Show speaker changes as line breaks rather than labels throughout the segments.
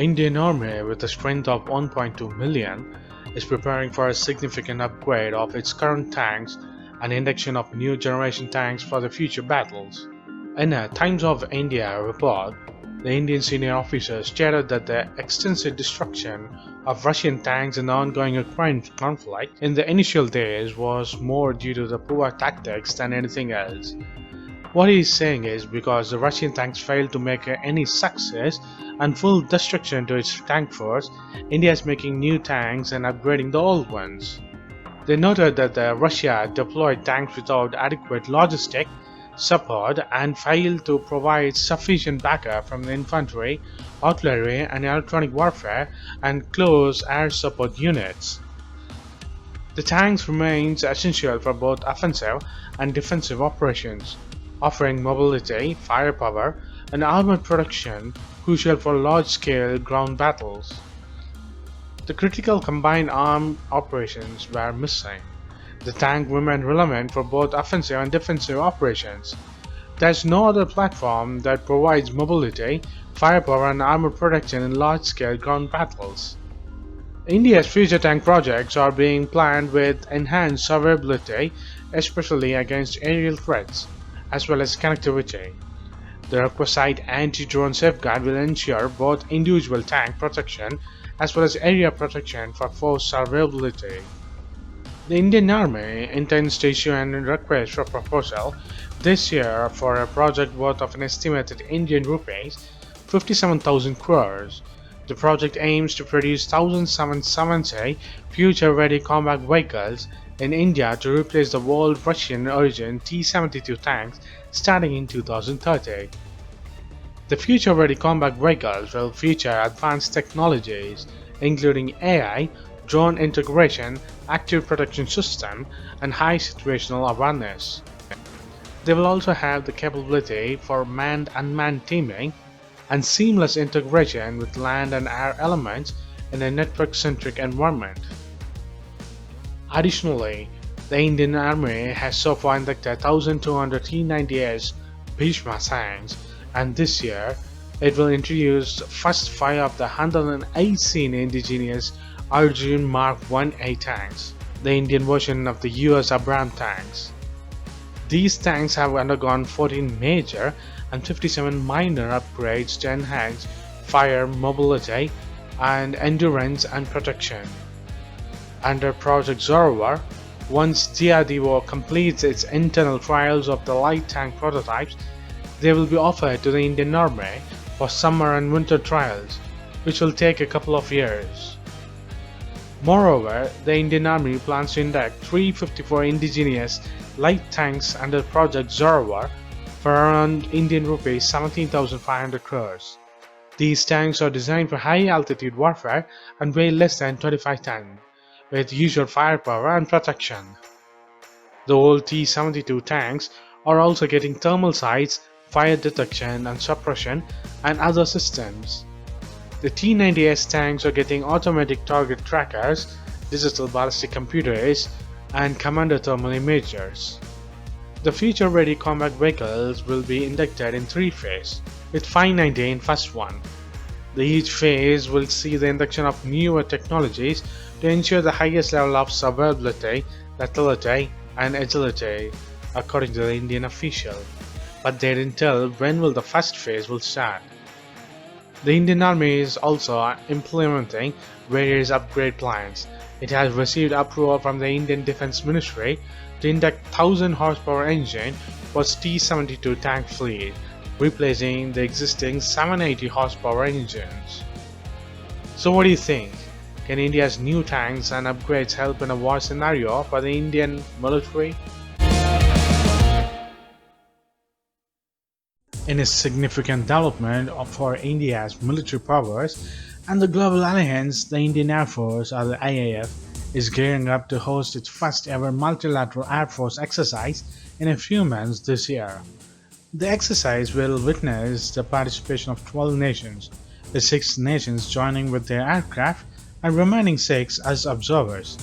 Indian Army, with a strength of 1.2 million, is preparing for a significant upgrade of its current tanks and induction of new generation tanks for the future battles. In a Times of India report, the Indian senior officers stated that the extensive destruction of Russian tanks in the ongoing Ukraine conflict in the initial days was more due to the poor tactics than anything else. What he is saying is because the Russian tanks failed to make any success and full destruction to its tank force, India is making new tanks and upgrading the old ones. They noted that Russia deployed tanks without adequate logistic support and failed to provide sufficient backup from the infantry, artillery, and electronic warfare and close air support units. The tanks remains essential for both offensive and defensive operations, offering mobility, firepower, and armored protection crucial for large-scale ground battles. The critical combined arm operations were missing. The tank remained relevant for both offensive and defensive operations. There is no other platform that provides mobility, firepower, and armored protection in large-scale ground battles. India's future tank projects are being planned with enhanced survivability, especially against aerial threats, as well as connectivity. The requisite anti-drone safeguard will ensure both individual tank protection as well as area protection for force survivability. The Indian Army intends to issue a request for proposal this year for a project worth of an estimated Indian rupees 57,000 crores. The project aims to produce 1,770 future-ready combat vehicles in India to replace the old Russian origin T-72 tanks starting in 2030. The future-ready combat vehicles will feature advanced technologies including AI, drone integration, active protection system, and high situational awareness. They will also have the capability for manned-unmanned teaming and seamless integration with land and air elements in a network-centric environment. Additionally, the Indian Army has so far inducted 1,200 T-90S Bhishma tanks, and this year it will introduce the first 5 of the 118 indigenous Arjun Mark 1A tanks, the Indian version of the US Abrams tanks. These tanks have undergone 14 major and 57 minor upgrades to enhance fire mobility and endurance and protection. Under Project Zorawar, once DRDO completes its internal trials of the light tank prototypes, they will be offered to the Indian Army for summer and winter trials, which will take a couple of years. Moreover, the Indian Army plans to induct 354 indigenous light tanks under Project Zorawar for around Indian rupees 17,500 crores. These tanks are designed for high-altitude warfare and weigh less than 25 tons, with usual firepower and protection. The old T-72 tanks are also getting thermal sights, fire detection and suppression, and other systems. The T-90S tanks are getting automatic target trackers, digital ballistic computers, and commander thermal imagers. The future-ready combat vehicles will be inducted in 3 phases, with 590 in first one. Each phase will see the induction of newer technologies to ensure the highest level of survivability, lethality, and agility, according to the Indian official. But they didn't tell when will the first phase will start. The Indian Army is also implementing various upgrade plans. It has received approval from the Indian Defence Ministry to induct 1000 horsepower engine for its T-72 tank fleet, replacing the existing 780 horsepower engines. So what do you think? Can India's new tanks and upgrades help in a war scenario for the Indian military? In a significant development for India's military powers and the global alliance, the Indian Air Force, or the IAF, is gearing up to host its first ever multilateral Air Force exercise in a few months this year. The exercise will witness the participation of 12 nations, with 6 nations joining with their aircraft and remaining 6 as observers.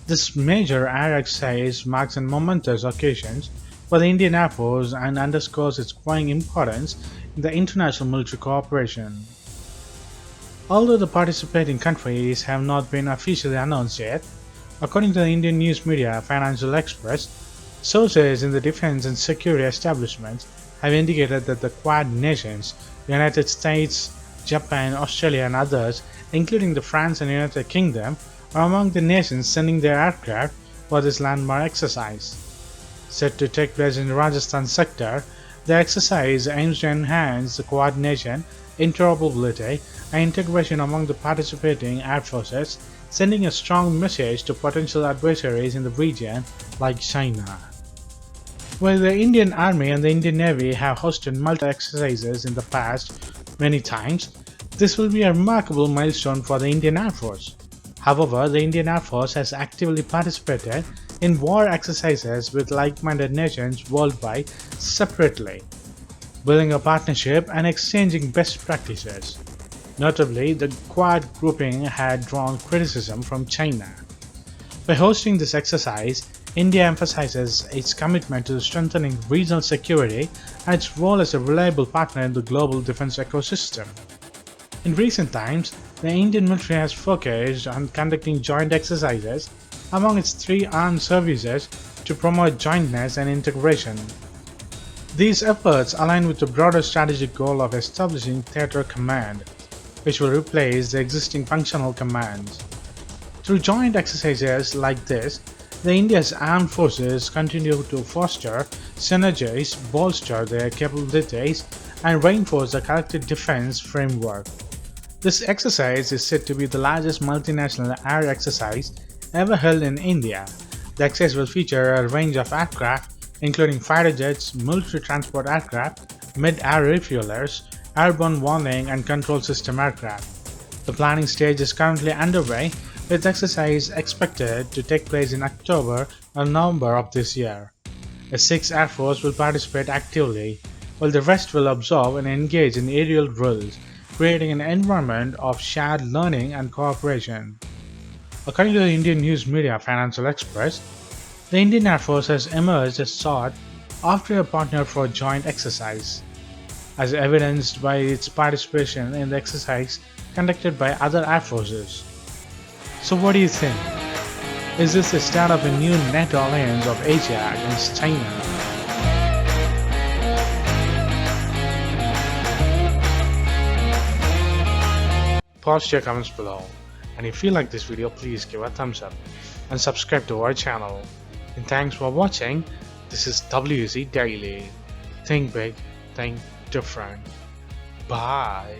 This major air exercise marks a momentous occasion for the Indian Air Force and underscores its growing importance in the international military cooperation. Although the participating countries have not been officially announced yet, according to the Indian news media Financial Express, sources in the defense and security establishments have indicated that the Quad nations, United States, Japan, Australia, and others, including the France and United Kingdom, are among the nations sending their aircraft for this landmark exercise. Set to take place in the Rajasthan sector, the exercise aims to enhance the Quad nation interoperability and integration among the participating air forces, sending a strong message to potential adversaries in the region like China. While the Indian Army and the Indian Navy have hosted multiple exercises in the past many times, this will be a remarkable milestone for the Indian Air Force. However, the Indian Air Force has actively participated in war exercises with like-minded nations worldwide separately, building a partnership and exchanging best practices. Notably, the Quad grouping had drawn criticism from China. By hosting this exercise, India emphasizes its commitment to strengthening regional security and its role as a reliable partner in the global defense ecosystem. In recent times, the Indian military has focused on conducting joint exercises among its three armed services to promote jointness and integration. These efforts align with the broader strategic goal of establishing theater command, which will replace the existing functional commands. Through joint exercises like this, the India's armed forces continue to foster synergies, bolster their capabilities, and reinforce the collective defense framework. This exercise is said to be the largest multinational air exercise ever held in India. The exercise will feature a range of aircraft, including fighter jets, military transport aircraft, mid-air refuelers, airborne warning and control system aircraft. The planning stage is currently underway, with exercise expected to take place in October or November of this year. A sixth Air Force will participate actively, while the rest will observe and engage in aerial drills, creating an environment of shared learning and cooperation. According to the Indian news media Financial Express, the Indian Air Force has emerged as sought after a partner for joint exercise, as evidenced by its participation in the exercise conducted by other air forces. So what do you think? Is this the start of a new NATO alliance of Asia against China? Post your comments below, and if you like this video, please give a thumbs up and subscribe to our channel. And thanks for watching. This is WC Daily. Think big, think different. Bye.